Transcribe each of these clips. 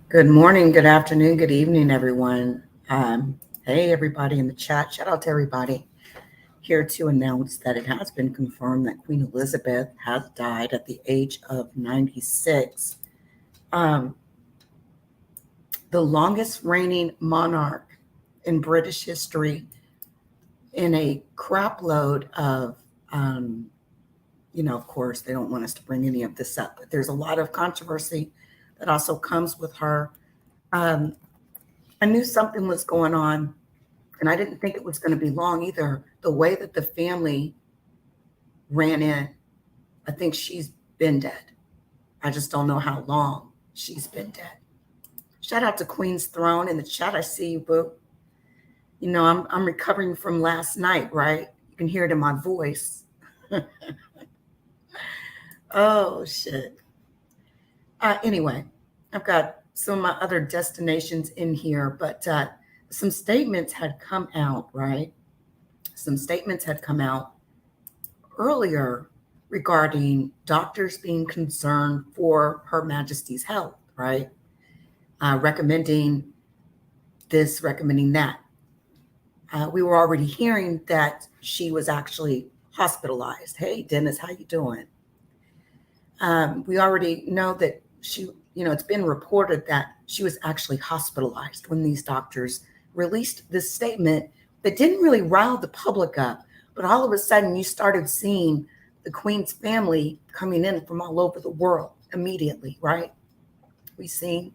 Good morning, good afternoon, good evening, everyone. Hey, everybody in the chat. Shout out to everybody here to announce that it has been confirmed that Queen Elizabeth has died at the age of 96. Um, the longest reigning monarch in British history, in a crap load of, um, of course, they don't want us to bring any of this up, but there's a lot of controversy that also comes with her. Um, I knew something was going on, and I didn't think it was going to be long either. The way that the family ran in, I think she's been dead. I just don't know how long she's been dead. Shout out to Queen's Throne in the chat. I see you, boo. I'm recovering from last night, right? You can hear it in my voice. Oh shit. Anyway, I've got some of my other destinations in here, but some statements had come out, right? Some statements had come out earlier regarding doctors being concerned for Her Majesty's health, right? Recommending this, recommending that. We were already hearing that she was actually hospitalized. Hey, Dennis, how you doing? We already know that she, it's been reported that she was actually hospitalized when these doctors released this statement that didn't really rile the public up. But all of a sudden, you started seeing the Queen's family coming in from all over the world immediately, right? We've seen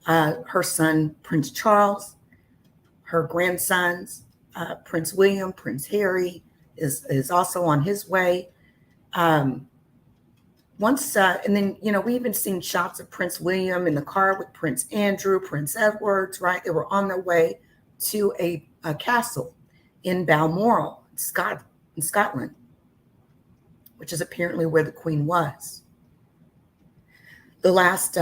her son, Prince Charles, her grandsons, Prince William, Prince Harry is also on his way. And then, we even seen shots of Prince William in the car with Prince Andrew, Prince Edwards, right? They were on their way to a castle in Balmoral, Scotland, which is apparently where the Queen was. The last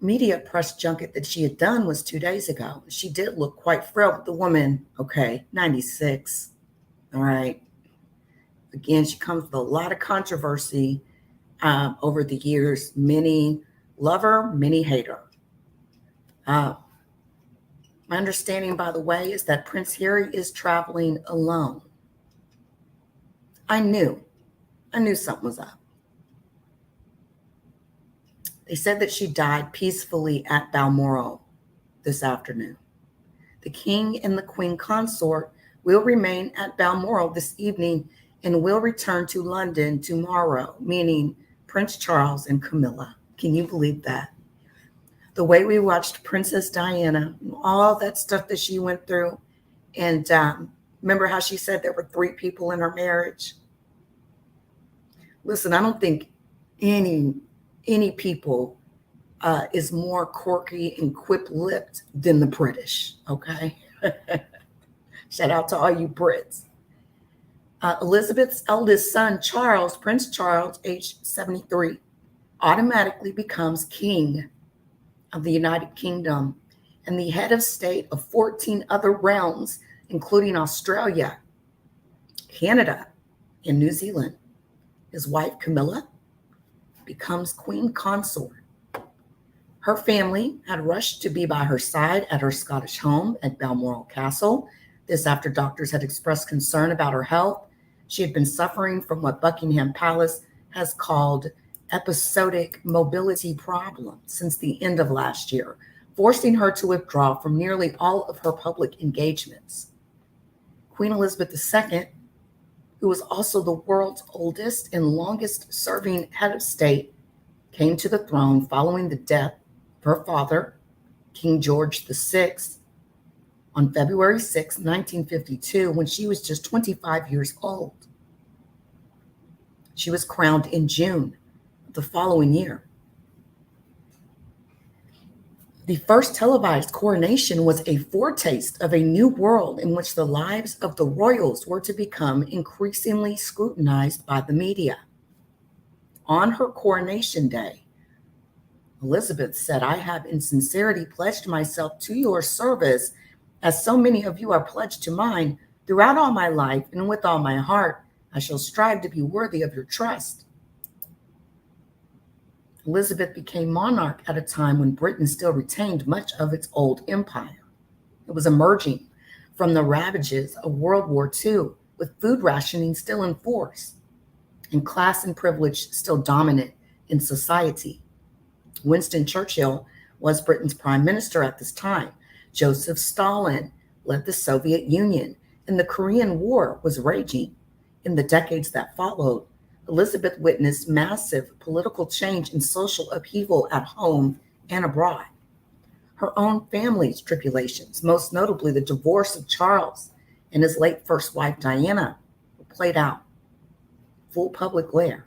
media press junket that she had done was 2 days ago. She did look quite frail, but the woman, okay, 96, all right. Again, she comes with a lot of controversy over the years. Many love her, many hate her. My understanding, by the way, is that Prince Harry is traveling alone. I knew something was up. They said that she died peacefully at Balmoral this afternoon. The King and the Queen Consort will remain at Balmoral this evening and will return to London tomorrow, meaning Prince Charles and Camilla. Can you believe that? The way we watched Princess Diana, all that stuff that she went through, and remember how she said there were 3 people in her marriage? Listen, I don't think any people is more quirky and quip-lipped than the British, okay? Shout out to all you Brits. Elizabeth's eldest son, Charles, Prince Charles, aged 73, automatically becomes king of the United Kingdom and the head of state of 14 other realms, including Australia, Canada, and New Zealand. His wife, Camilla, becomes Queen Consort. Her family had rushed to be by her side at her Scottish home at Balmoral Castle. This after doctors had expressed concern about her health. She had been suffering from what Buckingham Palace has called episodic mobility problems since the end of last year, forcing her to withdraw from nearly all of her public engagements. Queen Elizabeth II, who was also the world's oldest and longest serving head of state, came to the throne following the death of her father, King George VI, on February 6, 1952, when she was just 25 years old. She was crowned in June of the following year. The first televised coronation was a foretaste of a new world in which the lives of the royals were to become increasingly scrutinized by the media. On her coronation day, Elizabeth said, "I have in sincerity pledged myself to your service, as so many of you are pledged to mine. Throughout all my life and with all my heart, I shall strive to be worthy of your trust." Elizabeth became monarch at a time when Britain still retained much of its old empire. It was emerging from the ravages of World War II, with food rationing still in force and class and privilege still dominant in society. Winston Churchill was Britain's prime minister at this time. Joseph Stalin led the Soviet Union, and the Korean War was raging. In the decades that followed, Elizabeth witnessed massive political change and social upheaval at home and abroad. Her own family's tribulations, most notably the divorce of Charles and his late first wife Diana, were played out full public glare.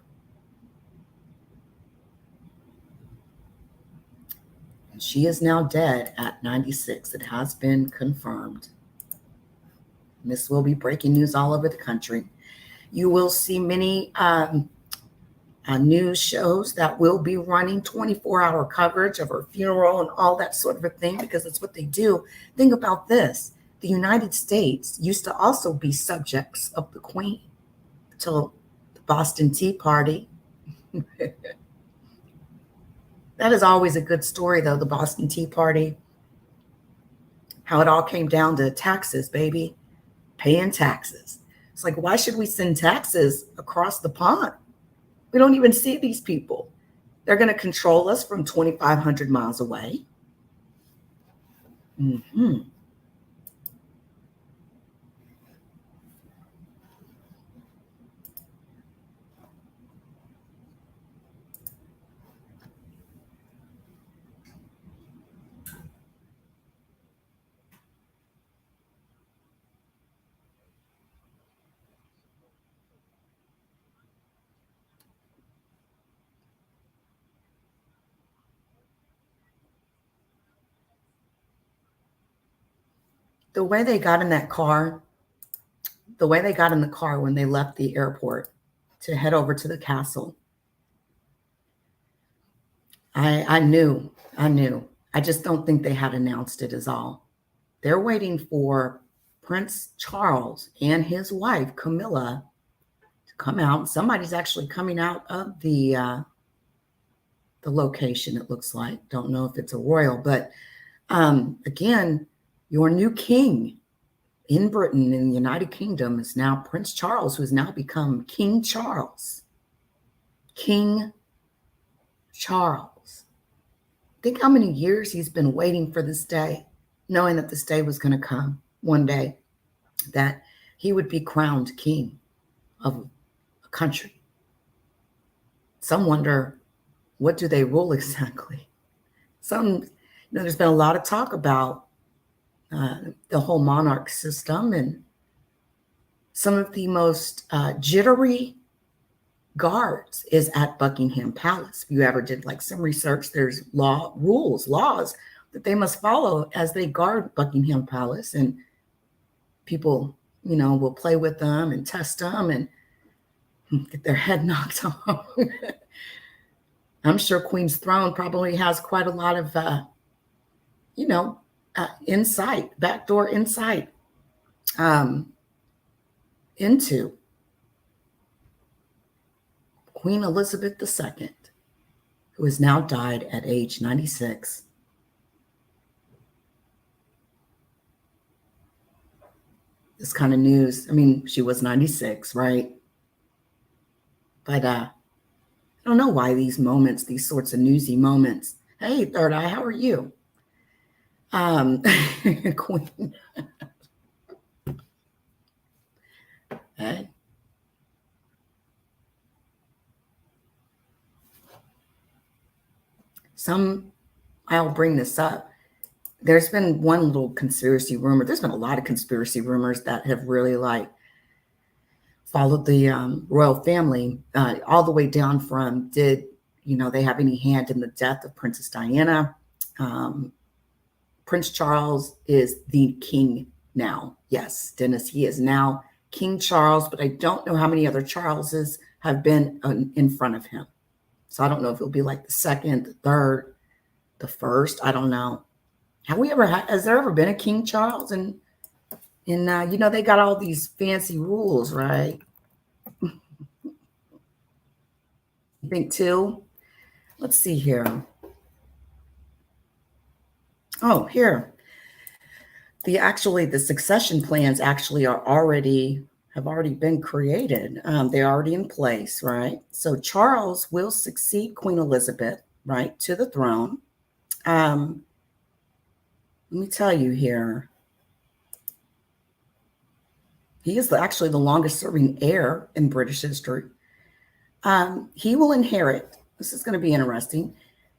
And she is now dead at 96. It has been confirmed. And this will be breaking news all over the country. You will see many news shows that will be running 24-hour coverage of her funeral and all that sort of a thing, because it's what they do. Think about this. The United States used to also be subjects of the Queen until the Boston Tea Party. That is always a good story, though, the Boston Tea Party. How it all came down to taxes, baby. Paying taxes. It's like, why should we send taxes across the pond? We don't even see these people. They're going to control us from 2,500 miles away. The way they got in that car, the way they got in the car when they left the airport to head over to the castle, I knew. I just don't think they had announced it is all. They're waiting for Prince Charles and his wife, Camilla, to come out. Somebody's actually coming out of the location, it looks like. Don't know if it's a royal, but again, your new king in Britain, in the United Kingdom, is now Prince Charles, who has now become King Charles. King Charles. Think how many years he's been waiting for this day, knowing that this day was going to come one day, that he would be crowned king of a country. Some wonder, what do they rule exactly? There's been a lot of talk about the whole monarch system, and some of the most jittery guards is at Buckingham Palace. If you ever did like some research, there's laws that they must follow as they guard Buckingham Palace, and people, will play with them and test them and get their head knocked off. I'm sure Queen's throne probably has quite a lot of, insight, backdoor insight into Queen Elizabeth II, who has now died at age 96. This kind of news, she was 96, right? But I don't know why these sorts of newsy moments. Hey, Third Eye, how are you? Queen. Hey. I'll bring this up. There's been one little conspiracy rumor. There's been a lot of conspiracy rumors that have really followed the royal family all the way down from, did they have any hand in the death of Princess Diana? Prince Charles is the king now. Yes, Dennis, he is now King Charles, but I don't know how many other Charleses have been in front of him. So I don't know if it'll be like the second, the third, the first. I don't know. Has there ever been a King Charles? And they got all these fancy rules, right? I think too. Let's see here. Oh, here. The succession plans actually have already been created. They're already in place, right? So Charles will succeed Queen Elizabeth, right, to the throne. Let me tell you here. He is actually the longest serving heir in British history. He will inherit, this is going to be interesting.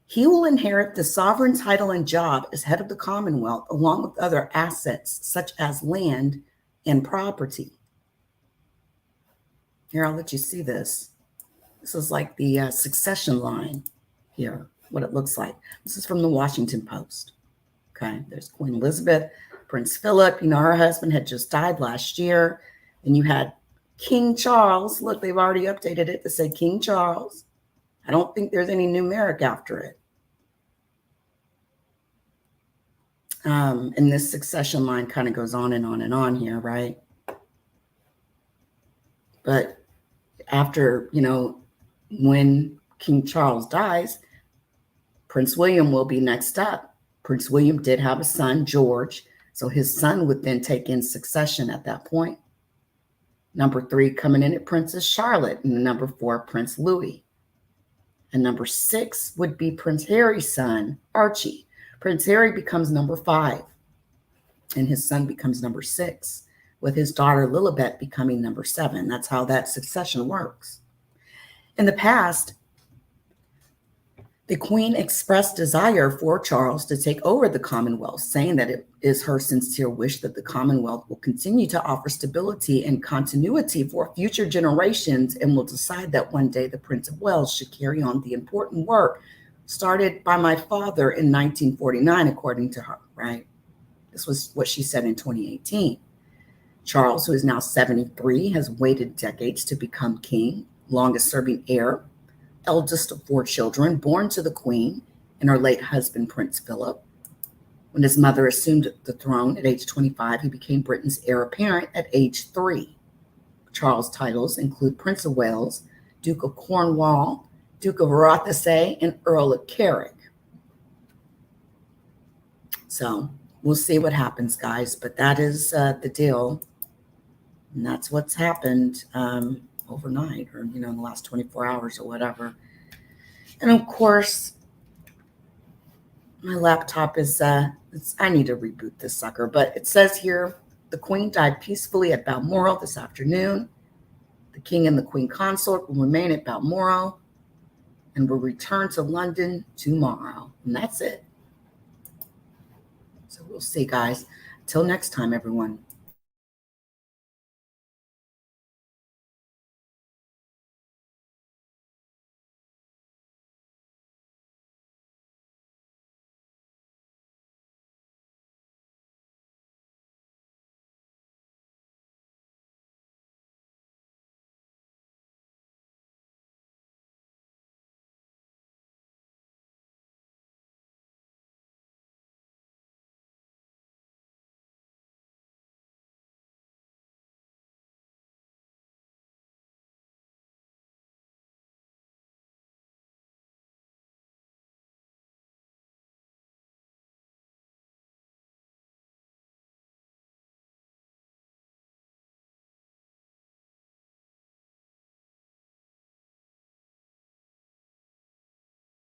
He will inherit the sovereign title and job as head of the Commonwealth, along with other assets such as land and property. Here, I'll let you see this. This is like the succession line here, what it looks like. This is from the Washington Post. Okay, there's Queen Elizabeth, Prince Philip. You know, her husband had just died last year. And you had King Charles. Look, they've already updated it to say King Charles. I don't think there's any numeric after it. And this succession line kind of goes on and on and on here, right? But after, you know, when King Charles dies, Prince William will be next up. Prince William did have a son, George, so his son would then take in succession at that point. Number 3 coming in at Princess Charlotte, and number 4, Prince Louis. And number 6 would be Prince Harry's son, Archie. Prince Harry becomes number 5, and his son becomes number 6, with his daughter Lilibet becoming number 7. That's how that succession works. In the past, the Queen expressed desire for Charles to take over the Commonwealth, saying that it is her sincere wish that the Commonwealth will continue to offer stability and continuity for future generations, and will decide that one day the Prince of Wales should carry on the important work started by my father in 1949, according to her, right? This was what she said in 2018. Charles, who is now 73, has waited decades to become king, longest serving heir, eldest of 4 children born to the Queen and her late husband, Prince Philip. When his mother assumed the throne at age 25, he became Britain's heir apparent at age 3. Charles' titles include Prince of Wales, Duke of Cornwall, Duke of Rothesay, and Earl of Carrick. So we'll see what happens, guys, but that is the deal. And that's what's happened overnight, or, you know, in the last 24 hours or whatever. And of course, my laptop is, I need to reboot this sucker, but it says here, the Queen died peacefully at Balmoral this afternoon. The King and the Queen Consort will remain at Balmoral and will return to London tomorrow. And that's it. So we'll see, guys. Till next time, everyone.